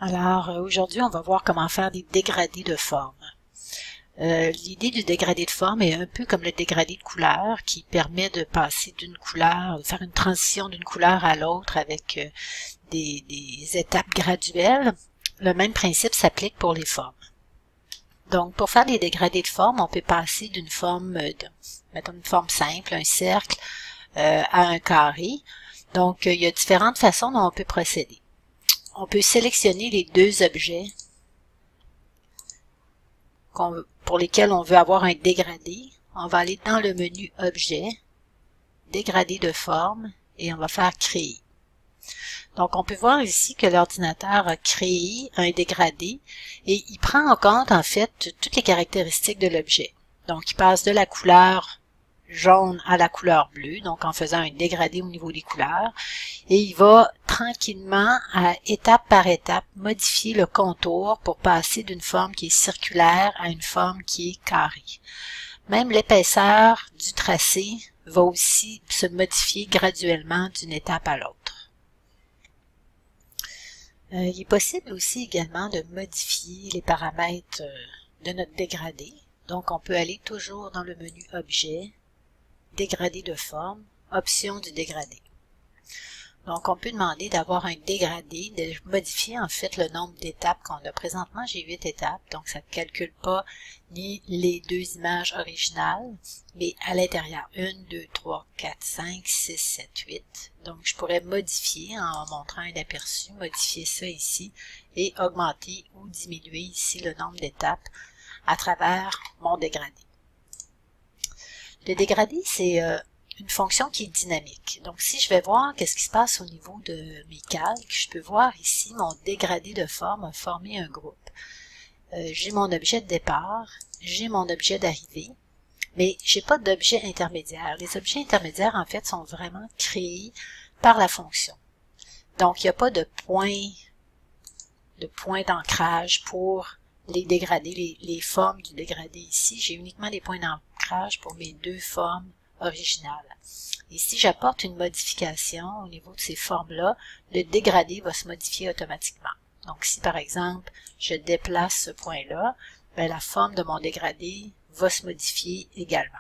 Alors, aujourd'hui, on va voir comment faire des dégradés de forme. L'idée du dégradé de forme est un peu comme le dégradé de couleur qui permet de passer d'une couleur, de faire une transition d'une couleur à l'autre avec des étapes graduelles. Le même principe s'applique pour les formes. Donc, pour faire des dégradés de forme, on peut passer d'une forme, mettons une forme simple, un cercle, à un carré. Donc, il y a différentes façons dont on peut procéder. On peut sélectionner les deux objets pour lesquels on veut avoir un dégradé. On va aller dans le menu Objet, Dégradé de forme, et on va faire Créer. Donc, on peut voir ici que l'ordinateur a créé un dégradé et il prend en compte, en fait, toutes les caractéristiques de l'objet. Donc, il passe de la couleur jaune à la couleur bleue, donc en faisant un dégradé au niveau des couleurs, et il va tranquillement, étape par étape, modifier le contour pour passer d'une forme qui est circulaire à une forme qui est carrée. Même l'épaisseur du tracé va aussi se modifier graduellement d'une étape à l'autre. Il est possible aussi également de modifier les paramètres de notre dégradé. Donc, on peut aller toujours dans le menu Objet, Dégradé de forme, Option du dégradé. Donc, on peut demander d'avoir un dégradé, de modifier en fait le nombre d'étapes qu'on a. Présentement, j'ai 8 étapes, donc ça ne calcule pas ni les deux images originales, mais à l'intérieur, 1, 2, 3, 4, 5, 6, 7, 8. Donc, je pourrais modifier en montrant un aperçu, modifier ça ici et augmenter ou diminuer ici le nombre d'étapes à travers mon dégradé. Le dégradé, c'est une fonction qui est dynamique. Donc, si je vais voir qu'est-ce qui se passe au niveau de mes calques, je peux voir ici mon dégradé de forme a formé un groupe. J'ai mon objet de départ, j'ai mon objet d'arrivée, mais j'ai pas d'objet intermédiaire. Les objets intermédiaires, en fait, sont vraiment créés par la fonction. Donc, il n'y a pas de point d'ancrage pour les dégradés, les formes du dégradé ici. J'ai uniquement des points d'ancrage pour mes deux formes originales. Et si j'apporte une modification au niveau de ces formes-là, le dégradé va se modifier automatiquement. Donc, si par exemple, je déplace ce point-là, la forme de mon dégradé va se modifier également.